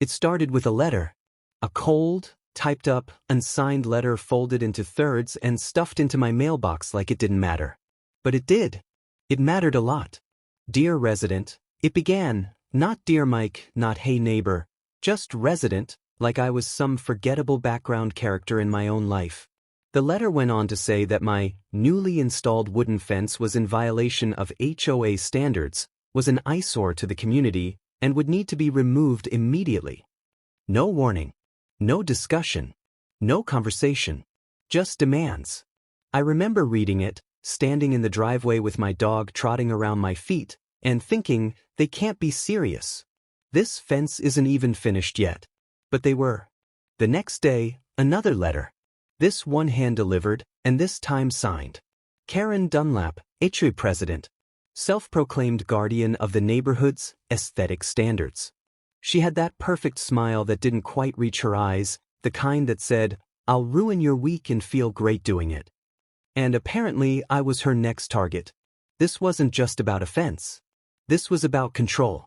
It started with a letter. A cold, typed up, unsigned letter folded into thirds and stuffed into my mailbox like it didn't matter. But it did. It mattered a lot. Dear resident, it began, not dear Mike, not hey neighbor, just resident, like I was some forgettable background character in my own life. The letter went on to say that my newly installed wooden fence was in violation of HOA standards, was an eyesore to the community, and would need to be removed immediately. No warning. No discussion. No conversation. Just demands. I remember reading it, standing in the driveway with my dog trotting around my feet, and thinking, they can't be serious. This fence isn't even finished yet. But they were. The next day, another letter. This one hand-delivered, and this time signed. Karen Dunlap, HOA president. Self-proclaimed guardian of the neighborhood's aesthetic standards. She had that perfect smile that didn't quite reach her eyes, the kind that said, I'll ruin your week and feel great doing it. And apparently I was her next target. This wasn't just about a fence. This was about control.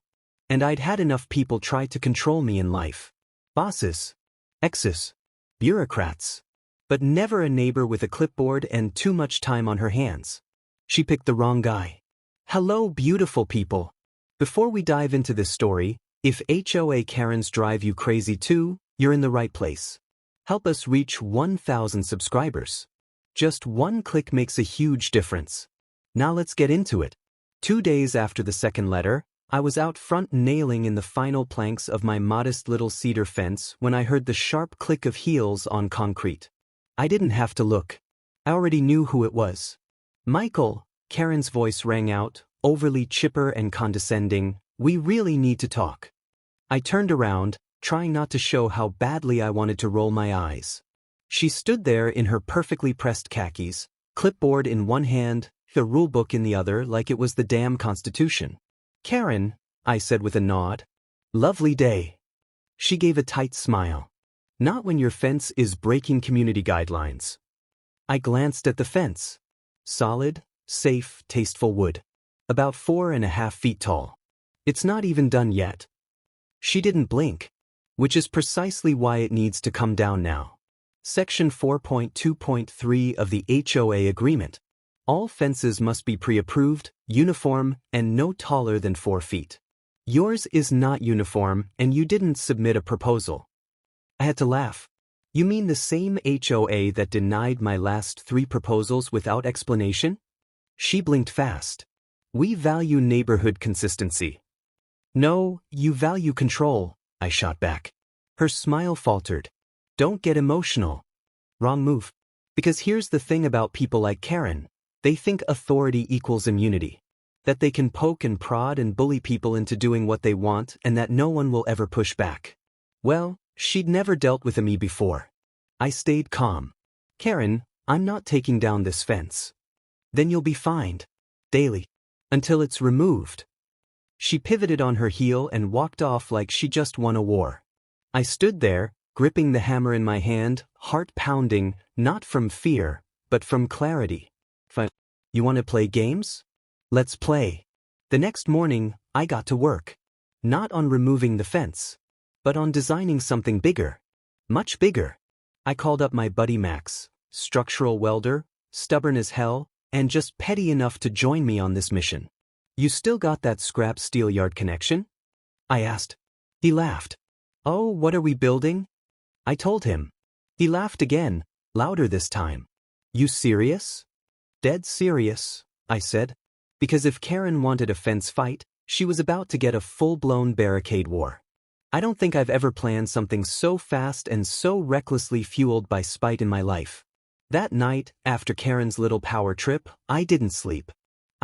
And I'd had enough people try to control me in life. Bosses. Exes. Bureaucrats. But never a neighbor with a clipboard and too much time on her hands. She picked the wrong guy. Hello, beautiful people. Before we dive into this story, if HOA Karens drive you crazy too, you're in the right place. Help us reach 1,000 subscribers. Just one click makes a huge difference. Now let's get into it. 2 days after the second letter, I was out front nailing in the final planks of my modest little cedar fence when I heard the sharp click of heels on concrete. I didn't have to look. I already knew who it was. Michael, Karen's voice rang out, overly chipper and condescending, we really need to talk. I turned around, trying not to show how badly I wanted to roll my eyes. She stood there in her perfectly pressed khakis, clipboard in one hand, the rulebook in the other like it was the damn Constitution. Karen, I said with a nod. Lovely day. She gave a tight smile. Not when your fence is breaking community guidelines. I glanced at the fence. Solid, safe, tasteful wood. About 4.5 feet tall. It's not even done yet. She didn't blink. Which is precisely why it needs to come down now. Section 4.2.3 of the HOA agreement. All fences must be pre-approved, uniform, and no taller than 4 feet. Yours is not uniform, and you didn't submit a proposal. I had to laugh. You mean the same HOA that denied my last 3 proposals without explanation? She blinked fast. We value neighborhood consistency. No, you value control, I shot back. Her smile faltered. Don't get emotional. Wrong move. Because here's the thing about people like Karen. They think authority equals immunity. That they can poke and prod and bully people into doing what they want and that no one will ever push back. Well, she'd never dealt with me before. I stayed calm. Karen, I'm not taking down this fence. Then you'll be fined. Daily. Until it's removed. She pivoted on her heel and walked off like she just won a war. I stood there, gripping the hammer in my hand, heart pounding, not from fear, but from clarity. You want to play games? Let's play. The next morning, I got to work. Not on removing the fence, but on designing something bigger. Much bigger. I called up my buddy Max, structural welder, stubborn as hell, and just petty enough to join me on this mission. You still got that scrap steel yard connection? I asked. He laughed. Oh, what are we building? I told him. He laughed again, louder this time. You serious? Dead serious, I said. Because if Karen wanted a fence fight, she was about to get a full-blown barricade war. I don't think I've ever planned something so fast and so recklessly fueled by spite in my life. That night, after Karen's little power trip, I didn't sleep.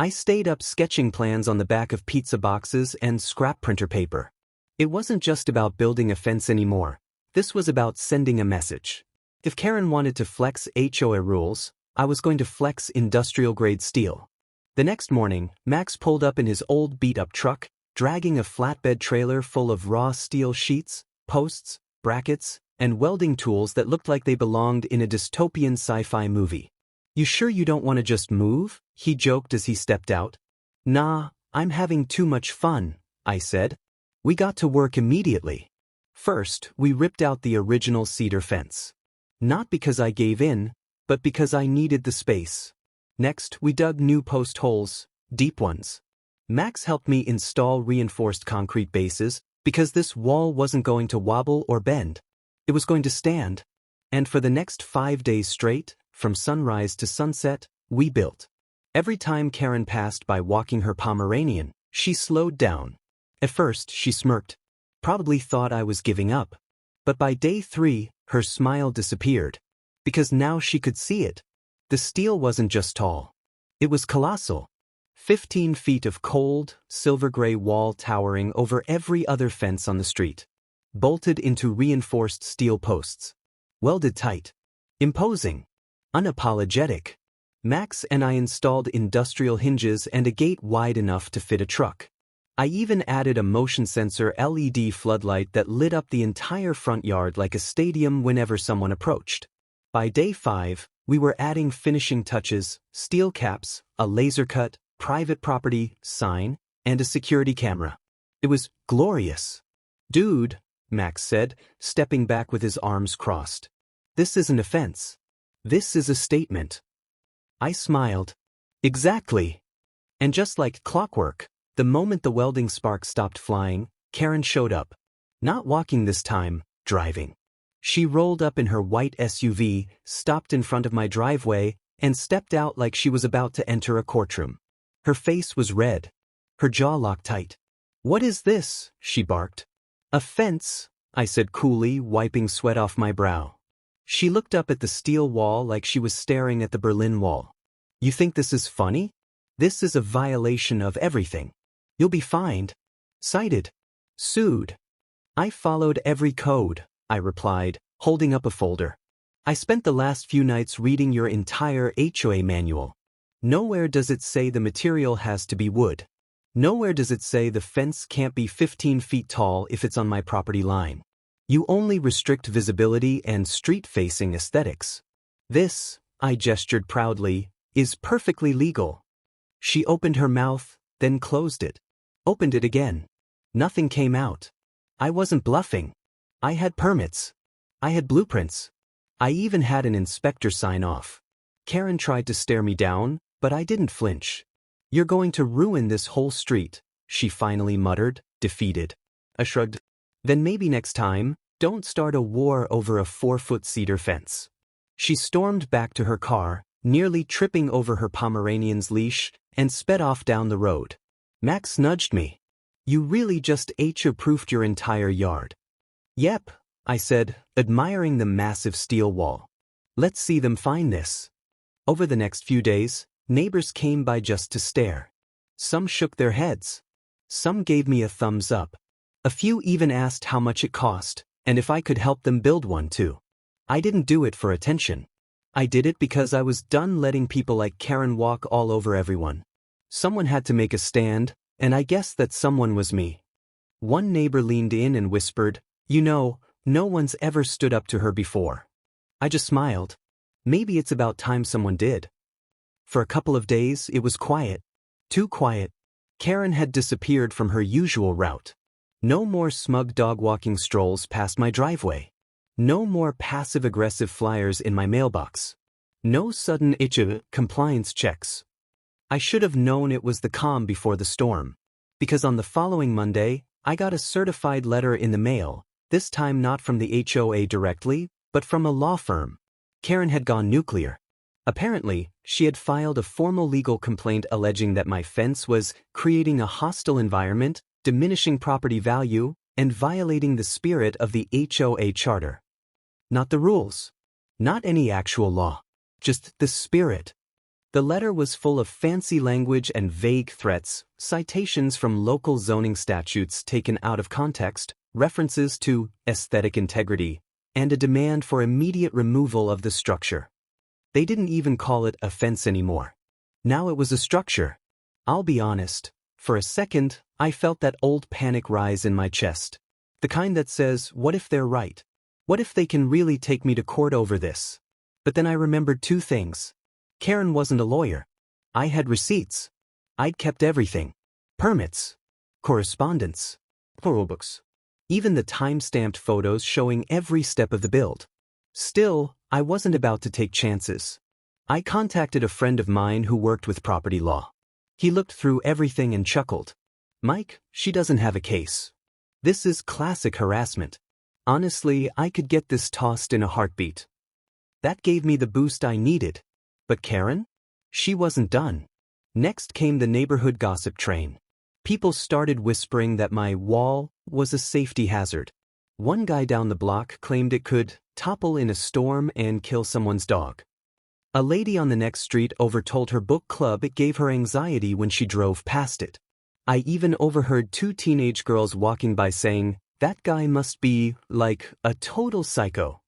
I stayed up sketching plans on the back of pizza boxes and scrap printer paper. It wasn't just about building a fence anymore. This was about sending a message. If Karen wanted to flex HOA rules, I was going to flex industrial-grade steel. The next morning, Max pulled up in his old beat-up truck, dragging a flatbed trailer full of raw steel sheets, posts, brackets, and welding tools that looked like they belonged in a dystopian sci-fi movie. You sure you don't want to just move? He joked as he stepped out. Nah, I'm having too much fun, I said. We got to work immediately. First, we ripped out the original cedar fence. Not because I gave in, but because I needed the space. Next, we dug new post holes, deep ones. Max helped me install reinforced concrete bases because this wall wasn't going to wobble or bend. It was going to stand. And for the next 5 days straight, from sunrise to sunset, we built. Every time Karen passed by walking her Pomeranian, she slowed down. At first, she smirked. Probably thought I was giving up. But by day 3, her smile disappeared. Because now she could see it. The steel wasn't just tall. It was colossal. 15 feet of cold, silver-gray wall towering over every other fence on the street. Bolted into reinforced steel posts. Welded tight. Imposing. Unapologetic. Max and I installed industrial hinges and a gate wide enough to fit a truck. I even added a motion sensor LED floodlight that lit up the entire front yard like a stadium whenever someone approached. By day 5, we were adding finishing touches, steel caps, a laser cut, private property sign, and a security camera. It was glorious. Dude, Max said, stepping back with his arms crossed. This isn't a fence. This is a statement. I smiled. Exactly. And just like clockwork, the moment the welding spark stopped flying, Karen showed up. Not walking this time, driving. She rolled up in her white SUV, stopped in front of my driveway, and stepped out like she was about to enter a courtroom. Her face was red. Her jaw locked tight. "What is this?" she barked. "A fence," I said coolly, wiping sweat off my brow. She looked up at the steel wall like she was staring at the Berlin Wall. "You think this is funny? This is a violation of everything. You'll be fined. Cited. Sued." "I followed every code," I replied, holding up a folder. "I spent the last few nights reading your entire HOA manual. Nowhere does it say the material has to be wood. Nowhere does it say the fence can't be 15 feet tall if it's on my property line. You only restrict visibility and street-facing aesthetics. This," I gestured proudly, "is perfectly legal." She opened her mouth, then closed it. Opened it again. Nothing came out. I wasn't bluffing. I had permits. I had blueprints. I even had an inspector sign off. Karen tried to stare me down, but I didn't flinch. "You're going to ruin this whole street," she finally muttered, defeated. I shrugged. "Then maybe next time, don't start a war over a 4-foot cedar fence." She stormed back to her car, nearly tripping over her Pomeranian's leash, and sped off down the road. Max nudged me. "You really just HOA-proofed your entire yard." "Yep," I said, admiring the massive steel wall. "Let's see them find this." Over the next few days, neighbors came by just to stare. Some shook their heads. Some gave me a thumbs up. A few even asked how much it cost, and if I could help them build one too. I didn't do it for attention. I did it because I was done letting people like Karen walk all over everyone. Someone had to make a stand, and I guess that someone was me. One neighbor leaned in and whispered, "You know, no one's ever stood up to her before." I just smiled. Maybe it's about time someone did. For a couple of days, it was quiet. Too quiet. Karen had disappeared from her usual route. No more smug dog-walking strolls past my driveway. No more passive-aggressive flyers in my mailbox. No sudden HOA compliance checks. I should have known it was the calm before the storm. Because on the following Monday, I got a certified letter in the mail, this time not from the HOA directly, but from a law firm. Karen had gone nuclear. Apparently, she had filed a formal legal complaint alleging that my fence was creating a hostile environment, diminishing property value, and violating the spirit of the HOA charter. Not the rules. Not any actual law. Just the spirit. The letter was full of fancy language and vague threats, citations from local zoning statutes taken out of context, references to aesthetic integrity, and a demand for immediate removal of the structure. They didn't even call it a fence anymore. Now it was a structure. I'll be honest, for a second, I felt that old panic rise in my chest. The kind that says, what if they're right? What if they can really take me to court over this? But then I remembered two things. Karen wasn't a lawyer. I had receipts. I'd kept everything. Permits. Correspondence. Books. even the time-stamped photos showing every step of the build. Still, I wasn't about to take chances. I contacted a friend of mine who worked with property law. He looked through everything and chuckled. "Mike, she doesn't have a case. This is classic harassment. Honestly, I could get this tossed in a heartbeat." That gave me the boost I needed. But Karen? She wasn't done. Next came the neighborhood gossip train. People started whispering that my wall was a safety hazard. One guy down the block claimed it could topple in a storm and kill someone's dog. A lady on the next street overtold her book club it gave her anxiety when she drove past it. I even overheard 2 teenage girls walking by saying, "That guy must be, like, a total psycho."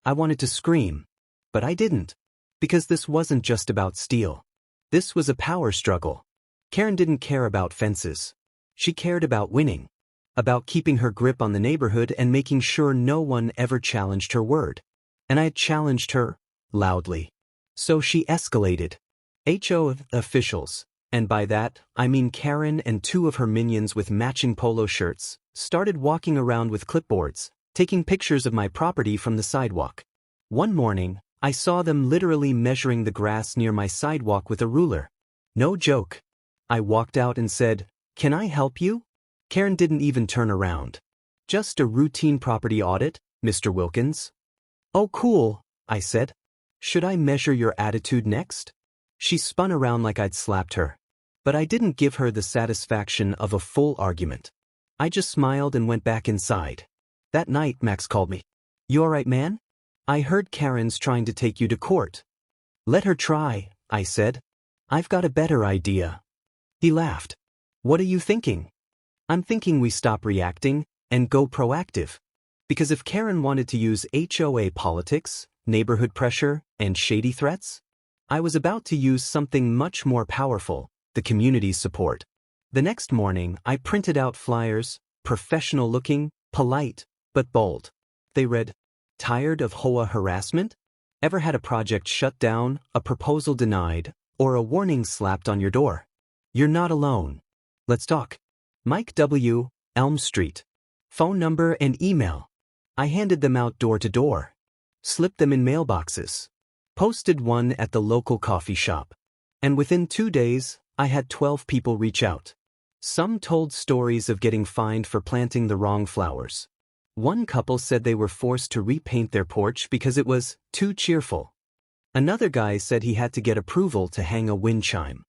I wanted to scream, but I didn't. Because this wasn't just about steel. This was a power struggle. Karen didn't care about fences. She cared about winning. About keeping her grip on the neighborhood and making sure no one ever challenged her word. And I had challenged her, loudly. So she escalated. HOA officials, and by that, I mean Karen and 2 of her minions with matching polo shirts, started walking around with clipboards, taking pictures of my property from the sidewalk. One morning, I saw them literally measuring the grass near my sidewalk with a ruler. No joke. I walked out and said, "Can I help you?" Karen didn't even turn around. "Just a routine property audit, Mr. Wilkins." "Oh cool," I said. "Should I measure your attitude next?" She spun around like I'd slapped her. But I didn't give her the satisfaction of a full argument. I just smiled and went back inside. That night, Max called me. "You alright, man? I heard Karen's trying to take you to court." "Let her try," I said. "I've got a better idea." He laughed. "What are you thinking?" "I'm thinking we stop reacting and go proactive. Because if Karen wanted to use HOA politics, neighborhood pressure, and shady threats, I was about to use something much more powerful, the community's support." The next morning, I printed out flyers, professional-looking, polite, but bold. They read, "Tired of HOA harassment? Ever had a project shut down, a proposal denied, or a warning slapped on your door? You're not alone. Let's talk. Mike W., Elm Street. Phone number and email." I handed them out door to door. Slipped them in mailboxes. Posted one at the local coffee shop. And within 2 days, I had 12 people reach out. Some told stories of getting fined for planting the wrong flowers. One couple said they were forced to repaint their porch because it was too cheerful. Another guy said he had to get approval to hang a wind chime.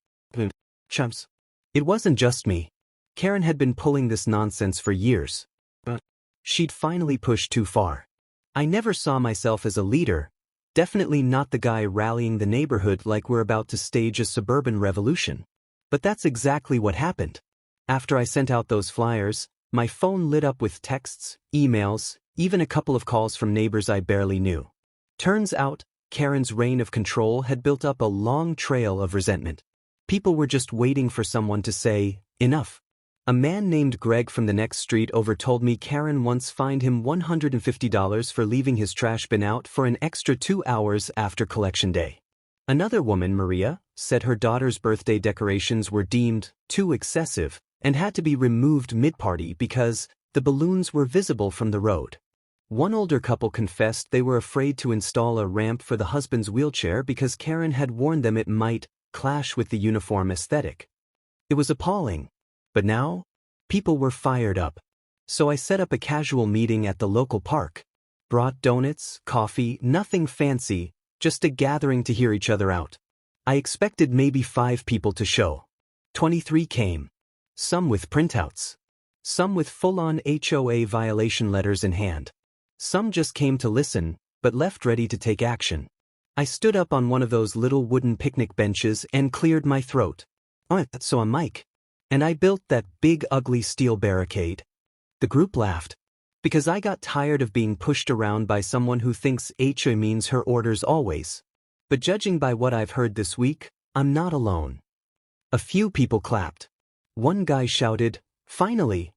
Chumps. It wasn't just me. Karen had been pulling this nonsense for years. But she'd finally pushed too far. I never saw myself as a leader, definitely not the guy rallying the neighborhood like we're about to stage a suburban revolution. But that's exactly what happened. After I sent out those flyers, my phone lit up with texts, emails, even a couple of calls from neighbors I barely knew. Turns out, Karen's reign of control had built up a long trail of resentment. People were just waiting for someone to say, "Enough." A man named Greg from the next street overtold me Karen once fined him $150 for leaving his trash bin out for an extra 2 hours after collection day. Another woman, Maria, said her daughter's birthday decorations were deemed too excessive and had to be removed mid-party because the balloons were visible from the road. One older couple confessed they were afraid to install a ramp for the husband's wheelchair because Karen had warned them it might clash with the uniform aesthetic. It was appalling. But now, people were fired up. So I set up a casual meeting at the local park. Brought donuts, coffee, nothing fancy, just a gathering to hear each other out. I expected maybe 5 people to show. 23 came. Some with printouts. Some with full-on HOA violation letters in hand. Some just came to listen, but left ready to take action. I stood up on one of those little wooden picnic benches and cleared my throat. So I'm Mike. And I built that big ugly steel barricade. The group laughed. Because I got tired of being pushed around by someone who thinks HOA means her orders always. But judging by what I've heard this week, I'm not alone. A few people clapped. One guy shouted, "Finally!"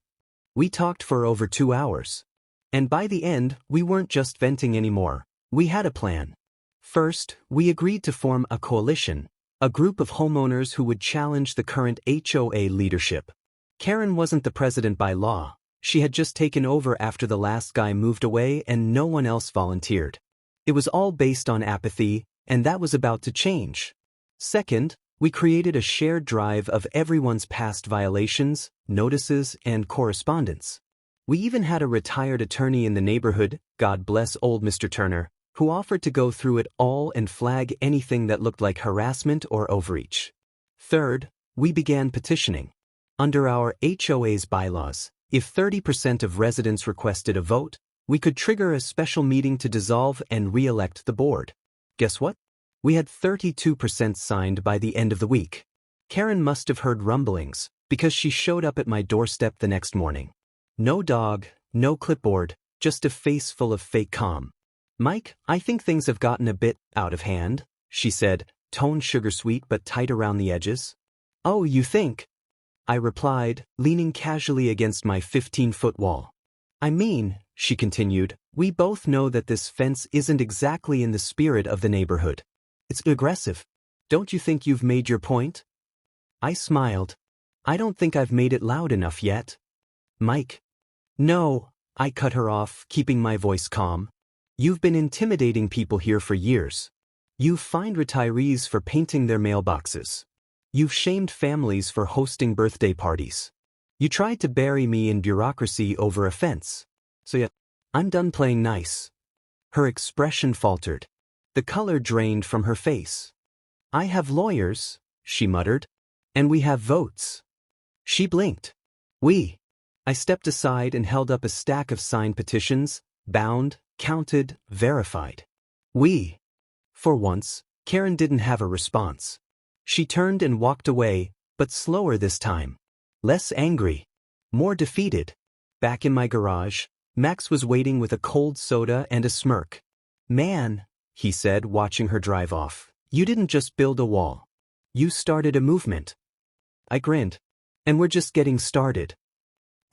We talked for over 2 hours. And by the end, we weren't just venting anymore. We had a plan. First, we agreed to form a coalition, a group of homeowners who would challenge the current HOA leadership. Karen wasn't the president by law. She had just taken over after the last guy moved away and no one else volunteered. It was all based on apathy, and that was about to change. Second, we created a shared drive of everyone's past violations, notices, and correspondence. We even had a retired attorney in the neighborhood, God bless old Mr. Turner, who offered to go through it all and flag anything that looked like harassment or overreach. Third, we began petitioning. Under our HOA's bylaws, if 30% of residents requested a vote, we could trigger a special meeting to dissolve and re-elect the board. Guess what? We had 32% signed by the end of the week. Karen must have heard rumblings, because she showed up at my doorstep the next morning. No dog, no clipboard, just a face full of fake calm. "Mike, I think things have gotten a bit out of hand," she said, tone sugar-sweet but tight around the edges. "Oh, you think?" I replied, leaning casually against my 15-foot wall. "I mean," she continued, "we both know that this fence isn't exactly in the spirit of the neighborhood. It's aggressive. Don't you think you've made your point?" I smiled. "I don't think I've made it loud enough yet." "Mike." "No," I cut her off, keeping my voice calm. "You've been intimidating people here for years. You've fined retirees for painting their mailboxes. You've shamed families for hosting birthday parties. You tried to bury me in bureaucracy over a fence. So yeah, I'm done playing nice." Her expression faltered. The color drained from her face. "I have lawyers," she muttered. "And we have votes." She blinked. "We." I stepped aside and held up a stack of signed petitions, bound, counted, verified. "We." For once, Karen didn't have a response. She turned and walked away, but slower this time. Less angry. More defeated. Back in my garage, Max was waiting with a cold soda and a smirk. "Man," he said, watching her drive off, "you didn't just build a wall. You started a movement." I grinned. "And we're just getting started."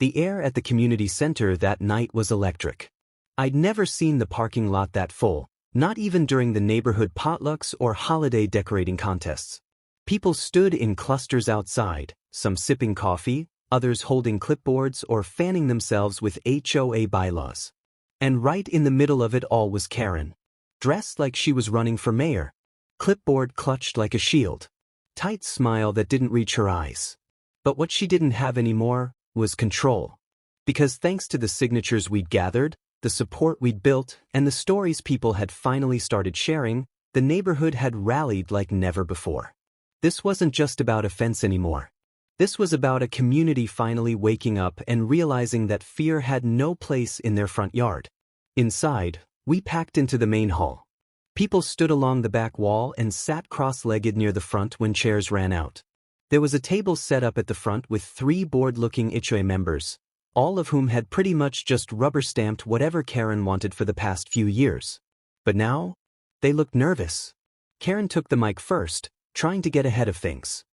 The air at the community center that night was electric. I'd never seen the parking lot that full, not even during the neighborhood potlucks or holiday decorating contests. People stood in clusters outside, some sipping coffee, others holding clipboards or fanning themselves with HOA bylaws. And right in the middle of it all was Karen. Dressed like she was running for mayor. Clipboard clutched like a shield. Tight smile that didn't reach her eyes. But what she didn't have anymore was control. Because thanks to the signatures we'd gathered, the support we'd built, and the stories people had finally started sharing, the neighborhood had rallied like never before. This wasn't just about a fence anymore. This was about a community finally waking up and realizing that fear had no place in their front yard. Inside, we packed into the main hall. People stood along the back wall and sat cross-legged near the front when chairs ran out. There was a table set up at the front with 3 bored-looking HOA members, all of whom had pretty much just rubber-stamped whatever Karen wanted for the past few years. But now, they looked nervous. Karen took the mic first, trying to get ahead of things.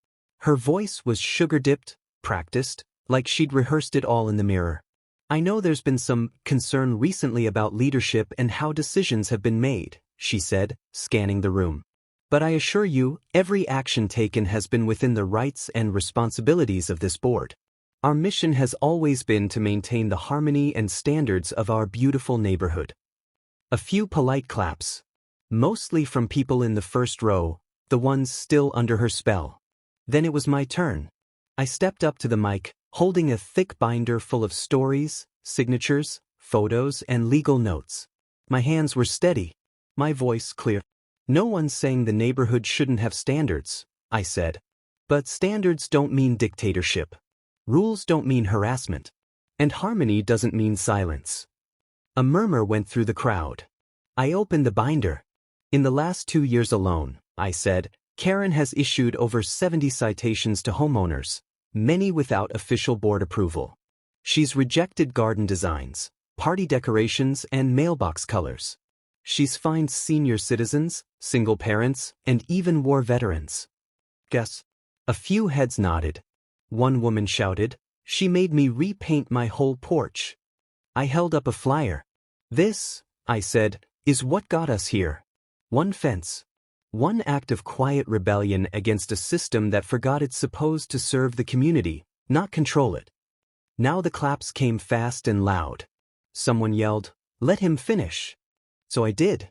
Her voice was sugar-dipped, practiced, like she'd rehearsed it all in the mirror. "I know there's been some concern recently about leadership and how decisions have been made," she said, scanning the room. "But I assure you, every action taken has been within the rights and responsibilities of this board. Our mission has always been to maintain the harmony and standards of our beautiful neighborhood." A few polite claps. Mostly from people in the first row, the ones still under her spell. Then it was my turn. I stepped up to the mic, holding a thick binder full of stories, signatures, photos, and legal notes. My hands were steady, my voice clear. "No one's saying the neighborhood shouldn't have standards," I said. "But standards don't mean dictatorship. Rules don't mean harassment. And harmony doesn't mean silence." A murmur went through the crowd. I opened the binder. "In the last 2 years alone," I said, "Karen has issued over 70 citations to homeowners, many without official board approval. She's rejected garden designs, party decorations, and mailbox colors. She's fined senior citizens, single parents, and even war veterans." Guess. A few heads nodded. One woman shouted, "She made me repaint my whole porch." I held up a flyer. "This," I said, "is what got us here. One fence. One act of quiet rebellion against a system that forgot it's supposed to serve the community, not control it." Now the claps came fast and loud. Someone yelled, "Let him finish." So I did.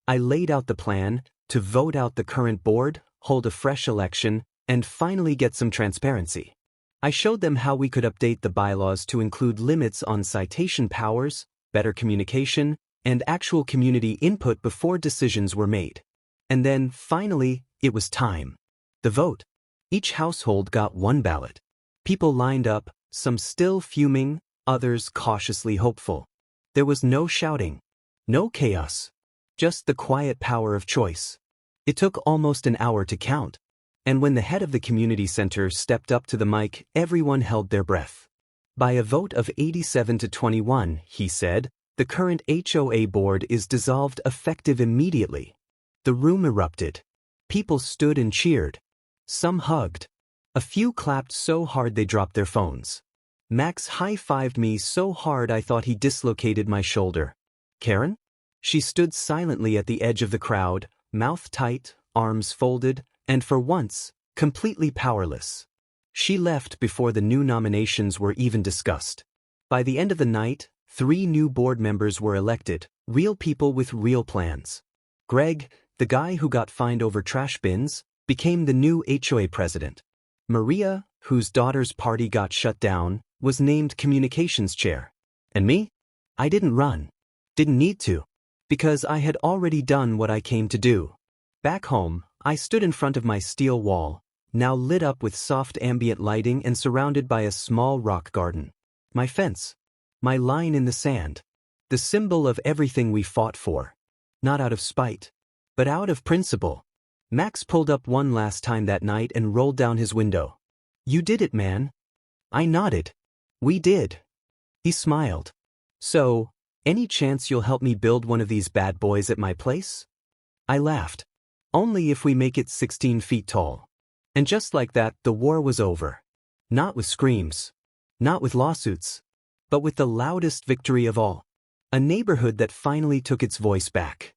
I laid out the plan to vote out the current board, hold a fresh election, and finally get some transparency. I showed them how we could update the bylaws to include limits on citation powers, better communication, and actual community input before decisions were made. And then, finally, it was time. The vote. Each household got one ballot. People lined up, some still fuming, others cautiously hopeful. There was no shouting, no chaos, just the quiet power of choice. It took almost an hour to count, and when the head of the community center stepped up to the mic, everyone held their breath. By a vote of 87 to 21, he said, the current HOA board is dissolved effective immediately. The room erupted. People stood and cheered. Some hugged. A few clapped so hard they dropped their phones. Max high-fived me so hard I thought he dislocated my shoulder. Karen? She stood silently at the edge of the crowd, mouth tight, arms folded, and for once, completely powerless. She left before the new nominations were even discussed. By the end of the night, 3 new board members were elected, real people with real plans. Greg, the guy who got fined over trash bins, became the new HOA president. Maria, whose daughter's party got shut down, was named communications chair. And me? I didn't run. Didn't need to. Because I had already done what I came to do. Back home, I stood in front of my steel wall, now lit up with soft ambient lighting and surrounded by a small rock garden. My fence. My line in the sand. The symbol of everything we fought for. Not out of spite, but out of principle. Max pulled up one last time that night and rolled down his window. "You did it, man." I nodded. "We did." He smiled. "So, any chance you'll help me build one of these bad boys at my place?" I laughed. "Only if we make it 16 feet tall." And just like that, the war was over. Not with screams. Not with lawsuits. But with the loudest victory of all. A neighborhood that finally took its voice back.